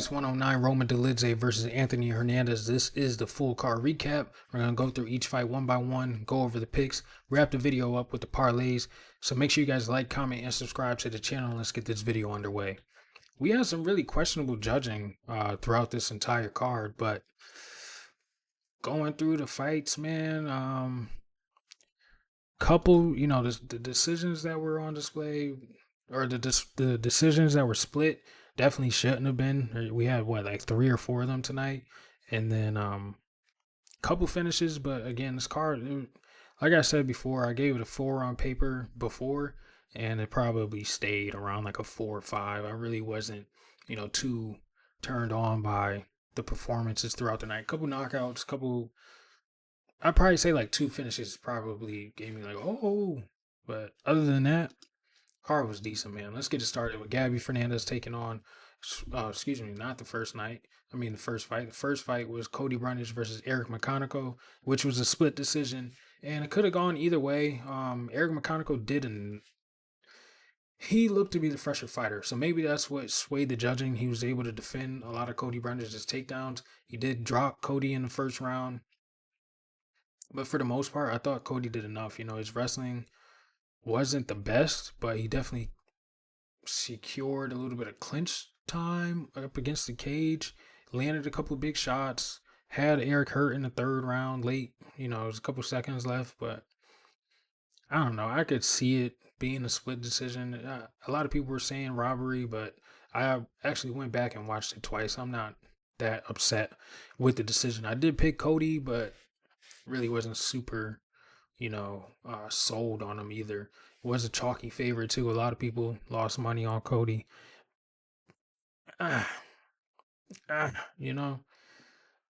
Plus 109 Roman Dolidze versus Anthony Hernandez. This is the full card recap. We're going to go through each fight one by one, go over the picks, wrap the video up with the parlays. So make sure you guys like, comment, and subscribe to the channel. And let's get this video underway. We had some really questionable judging throughout this entire card, but going through the fights, man, couple, the decisions that were on display, or the decisions that were split, definitely shouldn't have been. We had like 3 or 4 of them tonight, and then couple finishes. But again, this card, like I said before, I gave it a 4 on paper before, and it probably stayed around like a 4 or 5. I really wasn't, too turned on by the performances throughout the night. Couple knockouts, I'd probably say like 2 finishes probably gave me like, oh, but other than that, card was decent, man. Let's get it started with Gabby Fernandez taking on, not the first night. The first fight. The first fight was Cody Brundage versus Eric McConaughey, which was a split decision, and it could have gone either way. Eric McConaughey he looked to be the fresher fighter, so maybe that's what swayed the judging. He was able to defend a lot of Cody Brundage's takedowns. He did drop Cody in the first round, but for the most part, I thought Cody did enough. His wrestling wasn't the best, but he definitely secured a little bit of clinch time up against the cage, landed a couple of big shots, had Eric hurt in the 3rd round late. It was a couple seconds left, but I don't know. I could see it being a split decision. A lot of people were saying robbery, but I actually went back and watched it twice. I'm not that upset with the decision. I did pick Cody, but really wasn't super sold on him either. It was a chalky favorite too. A lot of people lost money on Cody.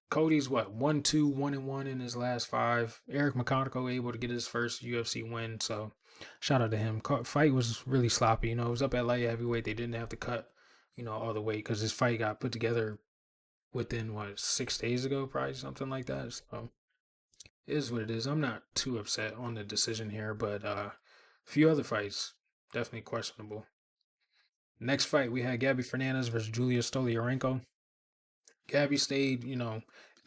Cody's 1-2, 1-1 in his last 5. Eric McConaughey able to get his first UFC win, so shout out to him. Fight was really sloppy. It was up at light heavyweight. They didn't have to cut, all the weight because this fight got put together within 6 days ago, probably something like that. So it is what it is. I'm not too upset on the decision here, but a few other fights definitely questionable. Next fight, we had Gabby Fernandez versus Julia Stoliarenko. Gabby stayed,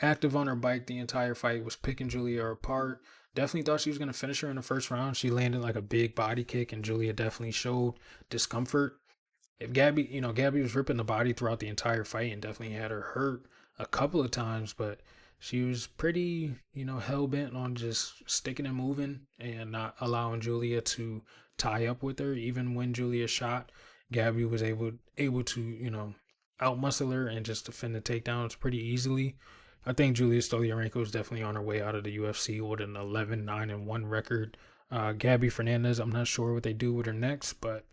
active on her bike the entire fight, was picking Julia apart. Definitely thought she was going to finish her in the first round. She landed like a big body kick, and Julia definitely showed discomfort. If Gabby was ripping the body throughout the entire fight and definitely had her hurt a couple of times, but she was pretty, hell-bent on just sticking and moving and not allowing Julia to tie up with her. Even when Julia shot, Gabby was able to, outmuscle her and just defend the takedowns pretty easily. I think Julia Stoliarenko is definitely on her way out of the UFC with an 11-9-1 record. Gabby Fernandez, I'm not sure what they do with her next, but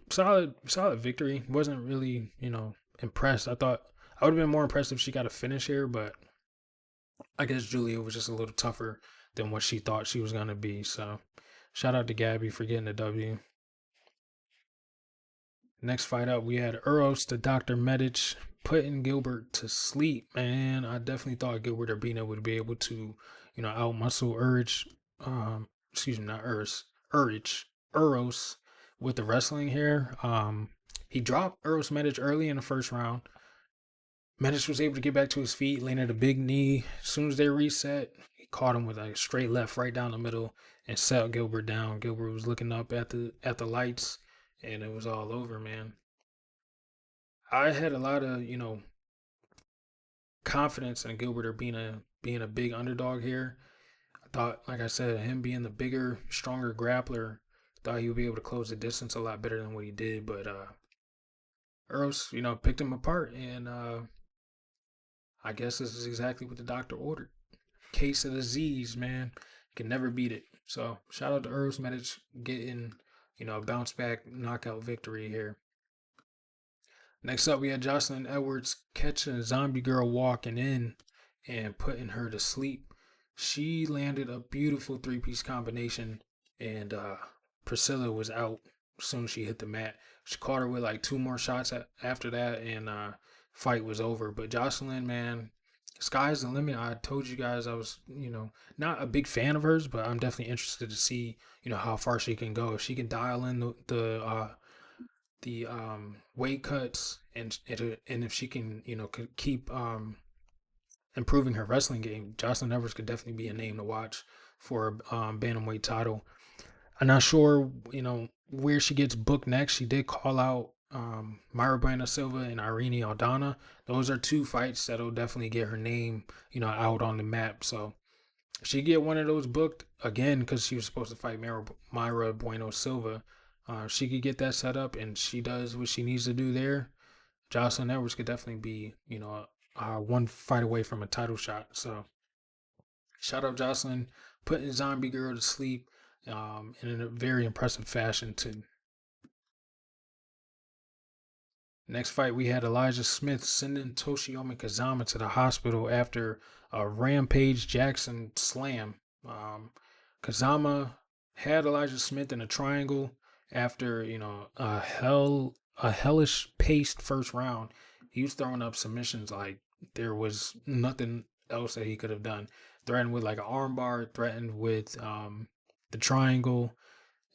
solid victory. Wasn't really, impressed. I thought I would have been more impressed if she got a finish here, but I guess Julia was just a little tougher than what she thought she was going to be. So shout out to Gabby for getting the W. Next fight up, we had Uros to Dr. Medic putting Gilbert to sleep. Man, I definitely thought Gilbert Urbina would be able to, outmuscle Uros with the wrestling here. He dropped Uros Medic early in the first round. Medic was able to get back to his feet, landed a big knee. As soon as they reset, he caught him with a straight left right down the middle and set Gilbert down. Gilbert was looking up at the lights, and it was all over, man. I had a lot of, confidence in Gilbert being a big underdog here. I thought, like I said, him being the bigger, stronger grappler, thought he would be able to close the distance a lot better than what he did. But Uros, picked him apart, and I guess this is exactly what the doctor ordered. Case of disease, man. You can never beat it. So shout out to Uros Medic getting, a bounce back knockout victory here. Next up, we had Jocelyn Edwards catching a zombie girl walking in and putting her to sleep. She landed a beautiful 3-piece combination, and Priscilla was out as soon as she hit the mat. She caught her with like 2 more shots after that, and fight was over. But Jocelyn, man, sky's the limit. I told you guys I was, not a big fan of hers, but I'm definitely interested to see, how far she can go. If she can dial in weight cuts, and if she can, could keep improving her wrestling game, Jocelyn Edwards could definitely be a name to watch for a bantamweight title. I'm not sure, where she gets booked next. She did call out Myra Bueno Silva and Irene Aldana. Those are two fights that'll definitely get her name, out on the map. So if she get one of those booked again, because she was supposed to fight Myra Bueno Silva, she could get that set up, and she does what she needs to do there. Jocelyn Edwards could definitely be, one fight away from a title shot. So shout out Jocelyn, putting Zombie Girl to sleep, in a very impressive fashion too. Next fight, we had Elijah Smith sending Toshiomi Kazama to the hospital after a Rampage Jackson slam. Kazama had Elijah Smith in a triangle after, a hellish paced first round. He was throwing up submissions like there was nothing else that he could have done. Threatened with like an armbar, threatened with the triangle,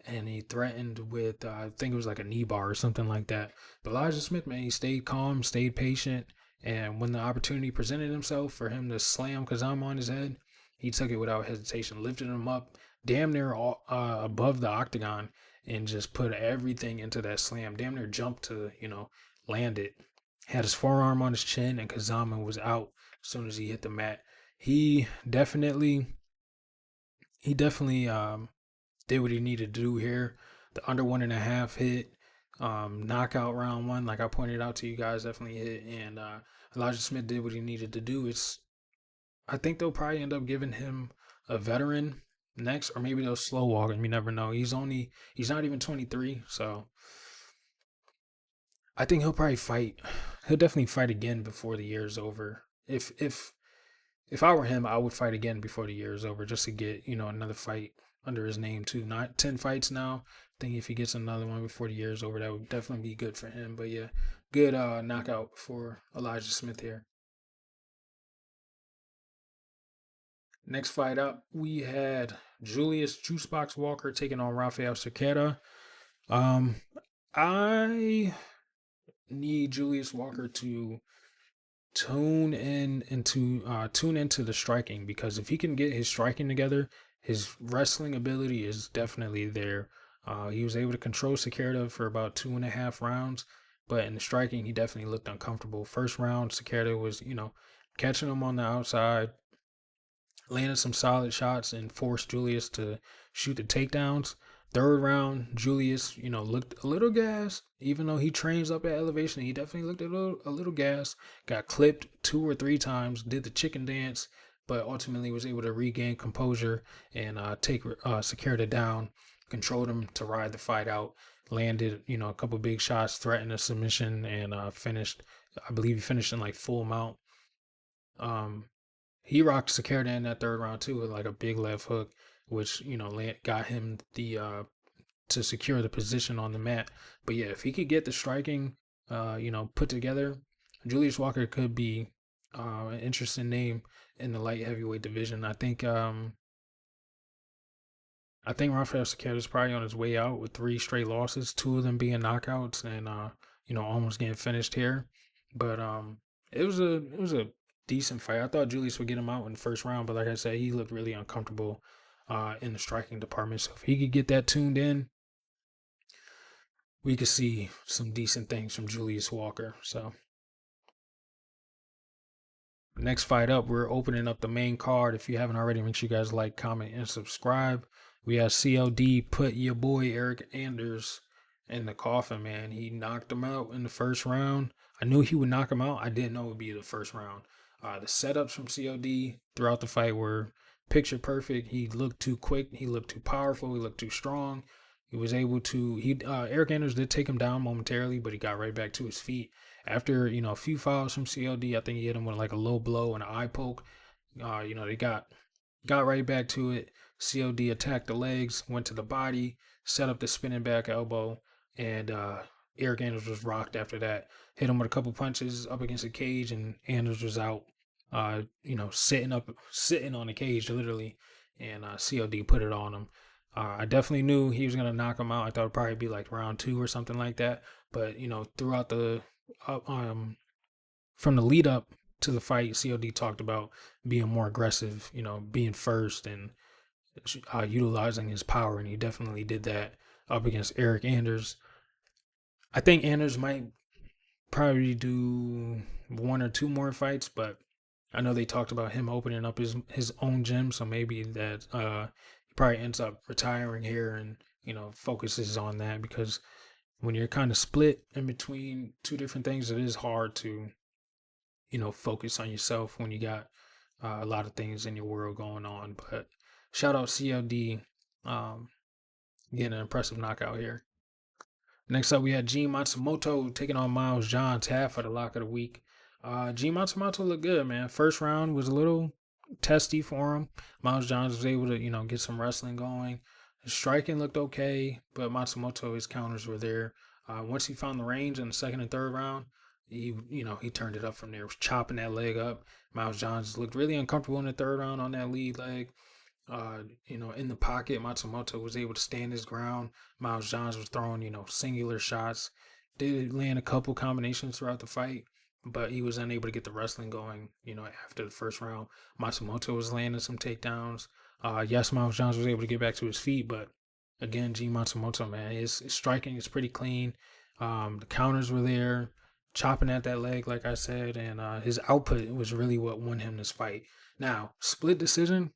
and he threatened with I think it was like a knee bar or something like that. But Elijah Smith, man, he stayed calm, stayed patient, and when the opportunity presented himself for him to slam Kazama on his head, he took it without hesitation, lifted him up damn near above the octagon, and just put everything into that slam. Damn near jumped to land it. Had his forearm on his chin, and Kazama was out as soon as he hit the mat. He definitely did what he needed to do here. The under 1.5 hit, knockout round one, like I pointed out to you guys, definitely hit. And Elijah Smith did what he needed to do. I think they'll probably end up giving him a veteran next, or maybe they'll slow walk him. You never know. He's not even 23, so I think he'll probably fight. He'll definitely fight again before the year is over. If I were him, I would fight again before the year is over, just to get another fight under his name too. Not 10 fights now. I think if he gets another one before the year is over, that would definitely be good for him. But yeah, good knockout for Elijah Smith here. Next fight up, we had Julius Juicebox Walker taking on Rafael Cerqueira. Um, I need Julius Walker to tune into the striking, because if he can get his striking together, his wrestling ability is definitely there. He was able to control Cerqueira for about 2.5 rounds, but in the striking, he definitely looked uncomfortable. First round, Cerqueira was, catching him on the outside, landed some solid shots, and forced Julius to shoot the takedowns. Third round, Julius, looked a little gassed, even though he trains up at elevation. He definitely looked a little gassed. Got clipped 2 or 3 times, did the chicken dance, but ultimately was able to regain composure and take Cerqueira down, controlled him to ride the fight out. Landed, a couple big shots, threatened a submission, and finished. I believe he finished in like full mount. He rocked Cerqueira in that third round too with like a big left hook, which got him the to secure the position on the mat. But yeah, if he could get the striking, put together, Julius Walker could be an interesting name in the light heavyweight division. I think Rafael Cerqueira is probably on his way out with 3 straight losses, 2 of them being knockouts, and almost getting finished here. But it was a decent fight. I thought Julius would get him out in the first round, but like I said, he looked really uncomfortable in the striking department. So if he could get that tuned in, we could see some decent things from Julius Walker. So next fight up, we're opening up the main card. If you haven't already, make sure you guys like, comment, and subscribe. We have CLD put your boy Eric Anders in the coffin, man. He knocked him out in the first round. I knew he would knock him out. I didn't know it would be the first round. The setups from CLD throughout the fight were picture perfect. He looked too quick. He looked too powerful. He looked too strong. He was able to. Eric Anders did take him down momentarily, but he got right back to his feet after a few fouls from CLD. I think he hit him with like a low blow and an eye poke. They got right back to it. CLD attacked the legs, went to the body, set up the spinning back elbow, and Eric Anders was rocked after that. Hit him with a couple punches up against the cage, and Anders was out. Sitting on the cage literally, and CLD put it on him. I definitely knew he was gonna knock him out. I thought it'd probably be like round 2 or something like that. But throughout the from the lead up to the fight, COD talked about being more aggressive, being first and utilizing his power, and he definitely did that up against Eric Anders. I think Anders might probably do 1 or 2 more fights, but I know they talked about him opening up his own gym, so maybe that he probably ends up retiring here and focuses on that, because when you're kind of split in between 2 different things, it is hard to focus on yourself when you got a lot of things in your world going on. But shout out CLD, getting an impressive knockout here. Next up, we had Gene Matsumoto taking on Miles Johns, half for the lock of the week. Gene Matsumoto looked good, man. First round was a little testy for him. Miles Johns was able to, get some wrestling going. His striking looked okay, but Matsumoto, his counters were there. Once he found the range in the second and third round, he turned it up from there, was chopping that leg up. Miles Johns looked really uncomfortable in the third round on that lead leg. In the pocket, Matsumoto was able to stand his ground. Miles Johns was throwing, singular shots. Did land a couple combinations throughout the fight, but he was unable to get the wrestling going, after the first round. Matsumoto was landing some takedowns. Yes, Miles Johns was able to get back to his feet, but again, G Matsumoto, man, his striking is pretty clean. The counters were there, chopping at that leg, like I said, and his output was really what won him this fight. Now, split decision.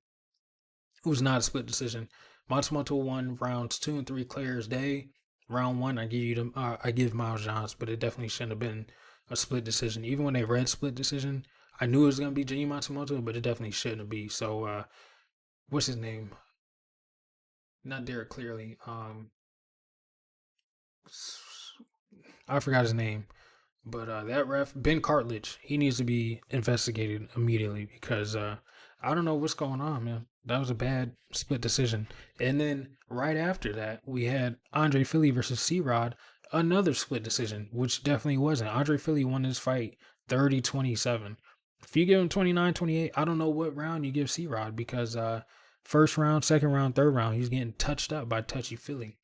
It was not a split decision. Matsumoto won rounds 2 and 3 clear as day. Round 1, I give Miles Johns, but it definitely shouldn't have been a split decision. Even when they read split decision, I knew it was gonna be Gene Matsumoto, but it definitely shouldn't be. So, what's his name? Not Derek Clearly. I forgot his name. But that ref, Ben Cartledge, he needs to be investigated immediately, because I don't know what's going on, man. That was a bad split decision. And then right after that, we had Andre Philly versus C-Rod, another split decision, which definitely wasn't. Andre Philly won this fight 30-27. If you give him 29-28, I don't know what round you give C-Rod, because first round, second round, third round, he's getting touched up by Touchy Philly.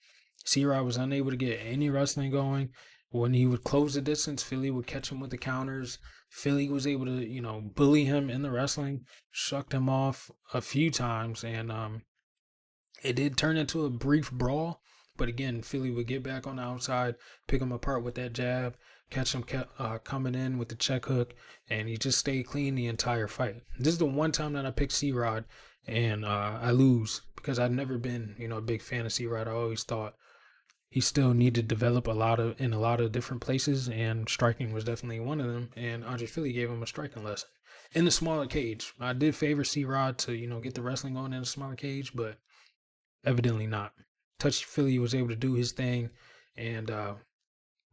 C-Rod was unable to get any wrestling going. When he would close the distance, Philly would catch him with the counters. Philly was able to, bully him in the wrestling, shucked him off a few times, and it did turn into a brief brawl. But again, Philly would get back on the outside, pick him apart with that jab, catch him coming in with the check hook, and he just stayed clean the entire fight. This is the one time that I picked C-Rod, and I lose, because I've never been, a big fan of C-Rod. I always thought he still needed to develop in a lot of different places, and striking was definitely one of them. And Andre Philly gave him a striking lesson in the smaller cage. I did favor C-Rod to get the wrestling going in the smaller cage, but evidently not. Touchy Philly was able to do his thing, and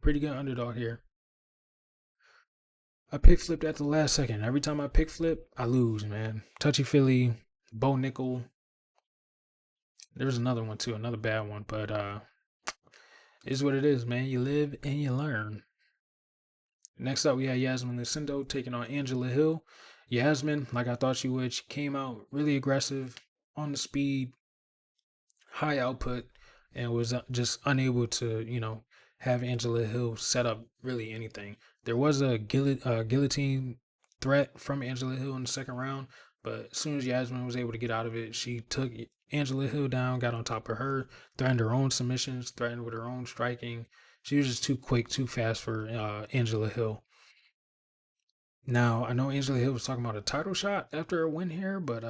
pretty good underdog here. I pick flipped at the last second. Every time I pick flip, I lose, man. Touchy Philly, Bo Nickel. There was another one too, another bad one, but is what it is, man. You live and you learn. Next up, we had Yasmin Lucindo taking on Angela Hill. Yasmin, like I thought she would, she came out really aggressive, on the speed, high output, and was just unable to, have Angela Hill set up really anything. There was a guillotine threat from Angela Hill in the second round, but as soon as Yasmin was able to get out of it, she took Angela Hill down, got on top of her, threatened her own submissions, threatened with her own striking. She was just too quick, too fast for Angela Hill. Now, I know Angela Hill was talking about a title shot after a win here, but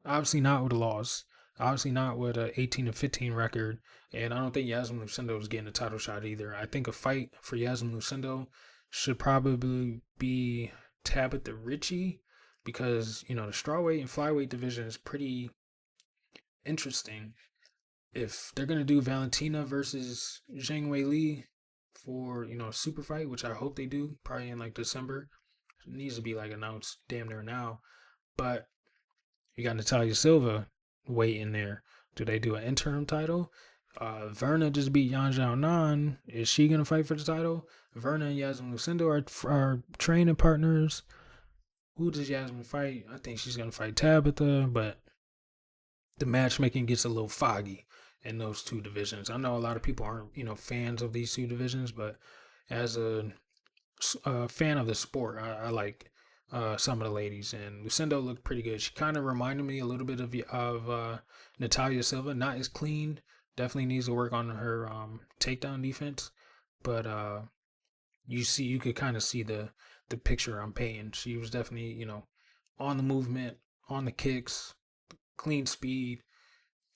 obviously not with a loss. Obviously not with an 18-15 record. And I don't think Yasmin Lucindo is getting a title shot either. I think a fight for Yasmin Lucindo should probably be Tabitha Ritchie, because, the strawweight and flyweight division is pretty interesting. If they're going to do Valentina versus Zhang Wei Li for, a super fight, which I hope they do, probably in like December, it needs to be like announced damn near now. But you got Natalia Silva waiting there. Do they do an interim title? Verna just beat Yan Zhao Nan. Is she going to fight for the title? Verna and Yasmin Lucindo are training partners. Who does Yasmin fight? I think she's going to fight Tabitha, but the matchmaking gets a little foggy. in those two divisions. I know a lot of people aren't, fans of these two divisions, but as a fan of the sport, I like some of the ladies, and Lucindo looked pretty good. She kind of reminded me a little bit of Natalia Silva. Not as clean. Definitely needs to work on her takedown defense, but you could kind of see the picture I'm painting. She was definitely on the movement, on the kicks, clean speed.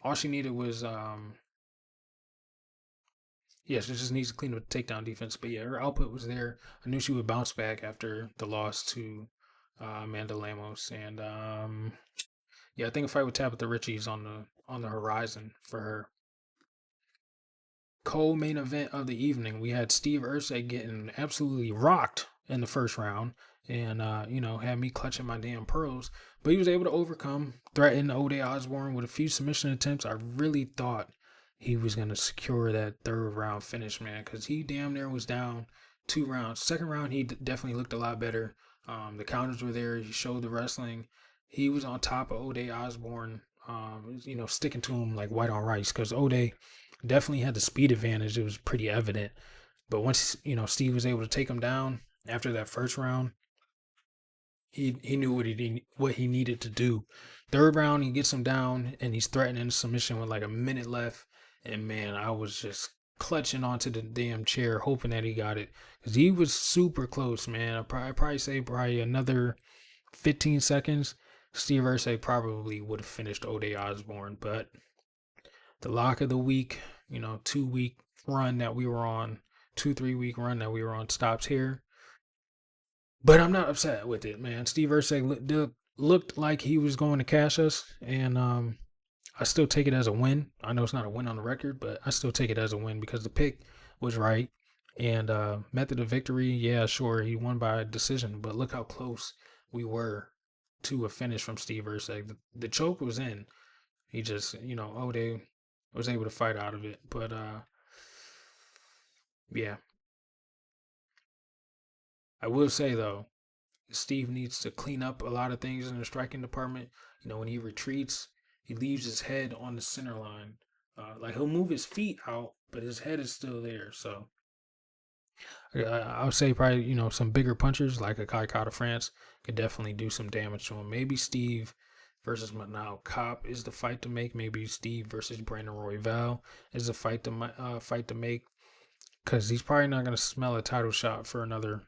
All she needed was yeah, she just needs to clean up the takedown defense. But yeah, her output was there. I knew she would bounce back after the loss to Amanda Lemos, and yeah, I think a fight with Tabitha Ritchie is on the horizon for her. Co-main event of the evening, we had Steve Ursay getting absolutely rocked in the first round, and had me clutching my damn pearls. But he was able to overcome, threaten Ode Osborne with a few submission attempts. I really thought he was gonna secure that third round finish, man, because he damn near was down 2 rounds. Second round, he definitely looked a lot better. The counters were there. He showed the wrestling. He was on top of Ode Osborne. Sticking to him like white on rice, because Ode definitely had the speed advantage. It was pretty evident. But once Steve was able to take him down after that first round, he knew what he needed to do. Third round, he gets him down and he's threatening submission with like a minute left. And man, I was just clutching onto the damn chair, hoping that he got it, because he was super close, man. I'd probably say another 15 seconds. Steve Ursay probably would have finished Ode Osborne, but the lock of the week, 2 week run that we were on, 2-3 week run that we were on stops here. But I'm not upset with it, man. Steve Ursay looked like he was going to cash us, and I still take it as a win. I know it's not a win on the record, but I still take it as a win because the pick was right. And method of victory, yeah, sure, he won by decision, but look how close we were to a finish from Steve Ursay. The choke was in. He just, Ode was able to fight out of it. But yeah. I will say though, Steve needs to clean up a lot of things in the striking department. When he retreats, he leaves his head on the center line. Like he'll move his feet out, but his head is still there. So I would say probably some bigger punchers like a Kai Kata France could definitely do some damage to him. Maybe Steve versus Manal Cop is the fight to make. Maybe Steve versus Brandon Royval is the fight to make, because he's probably not gonna smell a title shot for another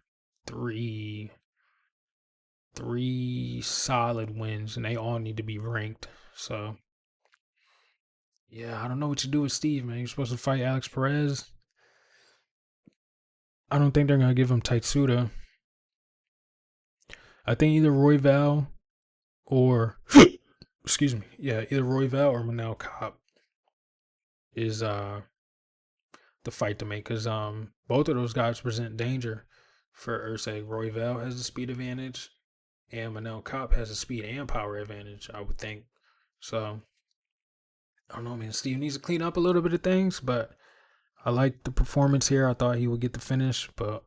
three solid wins, and they all need to be ranked. So yeah, I don't know what you do with Steve, man. You're supposed to fight Alex Perez. I don't think they're gonna give him Taitsuda. I think either Royval or excuse me, yeah, either Royval or Manel Cop is the fight to make, because both of those guys present danger for Ursay. Royval has the speed advantage, and Manel Cop has a speed and power advantage, I would think. So I don't know, man. Steve needs to clean up a little bit of things, but I like the performance here. I thought he would get the finish, but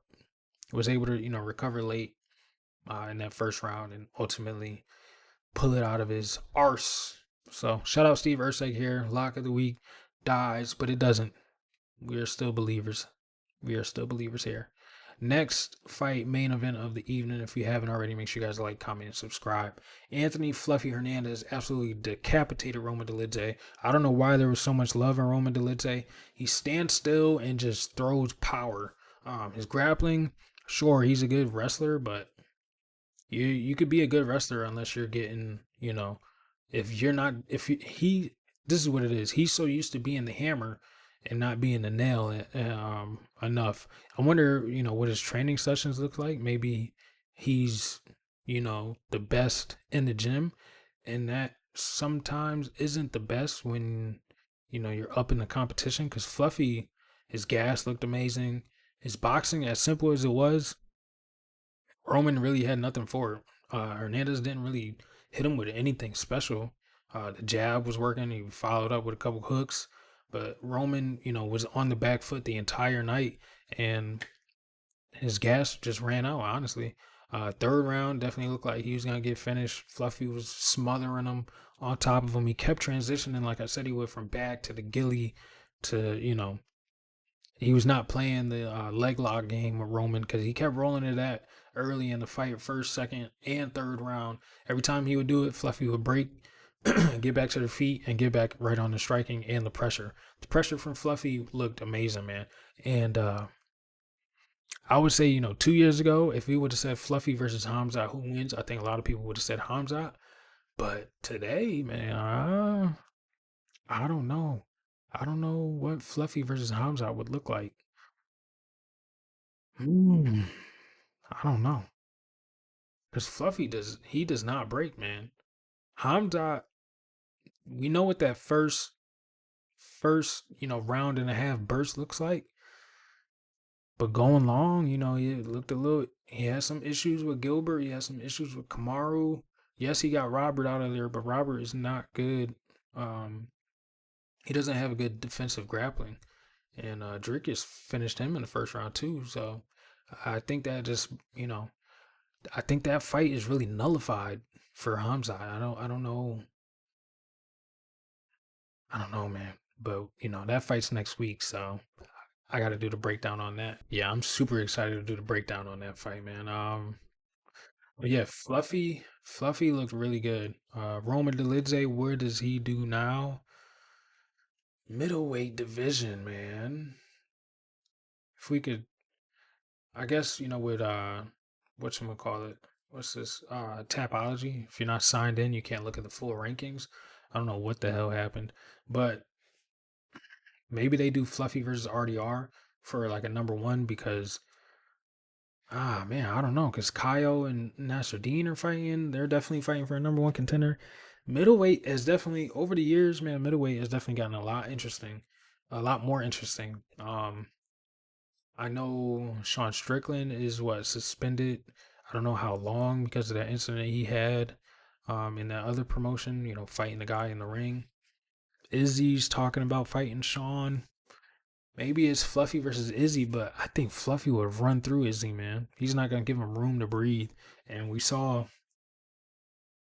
was able to recover late in that first round and ultimately pull it out of his arse. So shout out Steve Ursay here. Lock of the week dies, but it doesn't. We are still believers. We are still believers here. Next fight, main event of the evening. If you haven't already, make sure you guys like, comment, and subscribe. Anthony Fluffy Hernandez absolutely decapitated Roman Dolidze. I don't know why there was so much love in Roman Dolidze. He stands still and just throws power. His grappling, sure, he's a good wrestler, but you could be a good wrestler unless you're getting, if you're not, if he this is what it is. He's so used to being the hammer and not being the nail enough. I wonder, what his training sessions look like. Maybe he's, the best in the gym, and that sometimes isn't the best when, you're up in the competition. Because Fluffy, his gas looked amazing. His boxing, as simple as it was, Roman really had nothing for it. Hernandez didn't really hit him with anything special. The jab was working. He followed up with a couple hooks. But Roman, was on the back foot the entire night, and his gas just ran out, honestly. Third round definitely looked like he was going to get finished. Fluffy was smothering him on top of him. He kept transitioning, like I said, he went from back to the gilly to, he was not playing the leg lock game with Roman because he kept rolling it at early in the fight, first, second, and third round. Every time he would do it, Fluffy would break, get back to the feet, and get back right on the striking and the pressure. The pressure from Fluffy looked amazing, man. And I would say, 2 years ago, if we would have said Fluffy versus Hamzat, who wins? I think a lot of people would have said Hamzat. But today, man, I don't know. I don't know what Fluffy versus Hamzat would look like. Mm, I don't know. Because Fluffy does not break, man. Hamzat, we know what that first, round and a half burst looks like. But going long, he looked a little. He had some issues with Gilbert. He had some issues with Kamaru. Yes, he got Robert out of there, but Robert is not good. Um, he doesn't have a good defensive grappling, and Dricus finished him in the first round too. So I think that just, I think that fight is really nullified for Hamza. I don't know. I don't know, man. But that fight's next week, so I got to do the breakdown on that. Yeah, I'm super excited to do the breakdown on that fight, man. But yeah, Fluffy looked really good. Roman Dolidze, where does he do now? Middleweight division, man. If we could, I guess, with call it? What's this? Tapology. If you're not signed in, you can't look at the full rankings. I don't know what the hell happened, but maybe they do Fluffy versus RDR for like a number one because man, I don't know, because Kyle and Nasruddin are fighting. They're definitely fighting for a number one contender. Middleweight has definitely over the years, man. Middleweight has definitely gotten a lot more interesting. I know Sean Strickland is suspended. I don't know how long because of that incident he had in that other promotion, fighting the guy in the ring. Izzy's talking about fighting Sean. Maybe it's Fluffy versus Izzy, but I think Fluffy would run through Izzy, man. He's not gonna give him room to breathe. And we saw,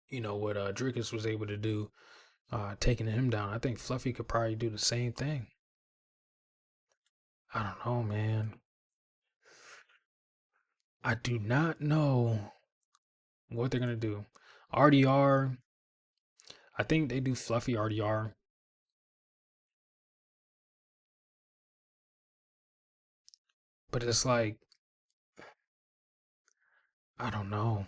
what Dricus was able to do, taking him down. I think Fluffy could probably do the same thing. I don't know, man. I do not know what they're gonna do. RDR, I think they do Fluffy RDR, but it's like I don't know.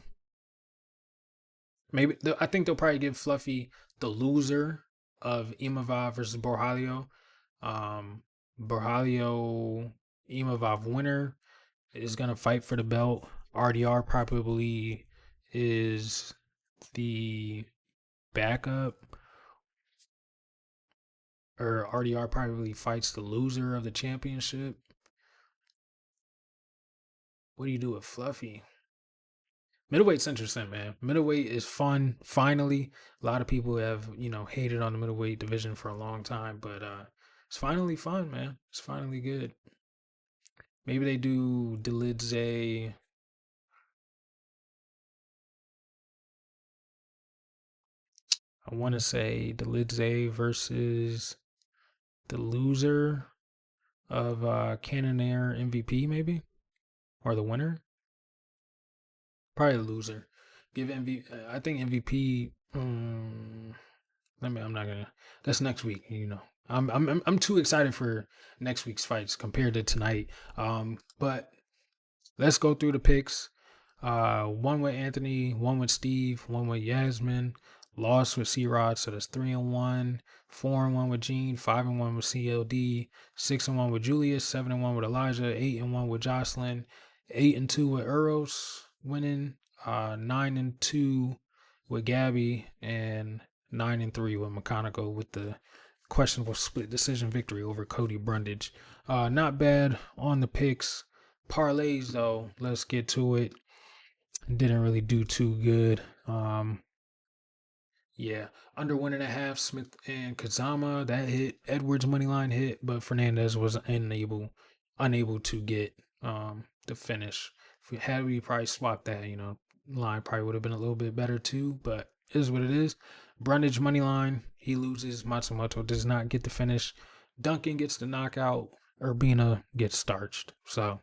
Maybe I think they'll probably give Fluffy the loser of Imavov versus Borjalio. Borjalio Imavov winner is gonna fight for the belt. RDR probably is the backup, or RDR probably fights the loser of the championship. What do you do with Fluffy? Middleweight's interesting, man. Middleweight is fun. Finally, a lot of people have hated on the middleweight division for a long time, but it's finally fun, man. It's finally good. Maybe they do Dolidze. I want to say Dolidze versus the loser of Cannonier MVP, maybe, or the winner. Probably the loser. Give MVP. I think MVP. I'm not gonna. That's next week. I'm too excited for next week's fights compared to tonight. But let's go through the picks. One with Anthony, one with Steve, one with Yasmin. Lost with C Rod, so that's 3-1. 4-1 with Gene, 5-1 with CLD, 6-1 with Julius, 7-1 with Elijah, 8-1 with Jocelyn, 8-2 with Eros winning, 9-2 with Gabby, and 9-3 with Mechanical with the questionable split decision victory over Cody Brundage. Not bad on the picks. Parlays though, let's get to it. Didn't really do too good. Yeah, under 1.5. Smith and Kazama that hit. Edwards money line hit, but Fernandez was unable to get the finish. If we had, we probably swapped that. Line probably would have been a little bit better too, but it is what it is. Brundage money line, he loses. Matsumoto does not get the finish. Duncan gets the knockout. Urbina gets starched. So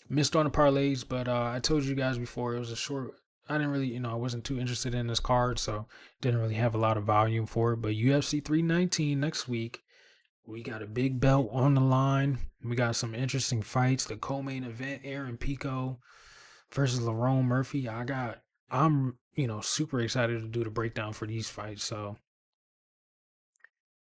missed on the parlays, but I told you guys before it was a short. I didn't really, I wasn't too interested in this card, so didn't really have a lot of volume for it. But UFC 319 next week, we got a big belt on the line. We got some interesting fights. The co-main event, Aaron Pico versus Lerone Murphy. I'm super excited to do the breakdown for these fights. So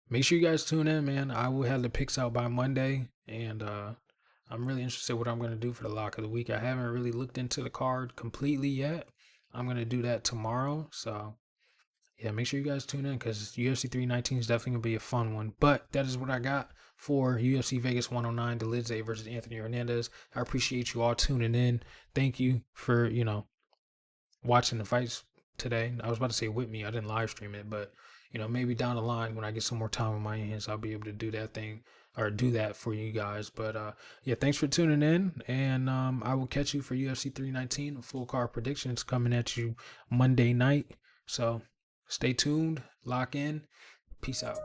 make sure you guys tune in, man. I will have the picks out by Monday, and I'm really interested in what I'm going to do for the lock of the week. I haven't really looked into the card completely yet. I'm going to do that tomorrow. So yeah, make sure you guys tune in because UFC 319 is definitely going to be a fun one. But that is what I got for UFC Vegas 109, Dolidze versus Anthony Hernandez. I appreciate you all tuning in. Thank you for, watching the fights today. I was about to say with me. I didn't live stream it, but, maybe down the line when I get some more time on my hands, I'll be able to do that thing or do that for you guys. But yeah, thanks for tuning in. And I will catch you for UFC 319, full card predictions coming at you Monday night. So stay tuned, lock in, peace out.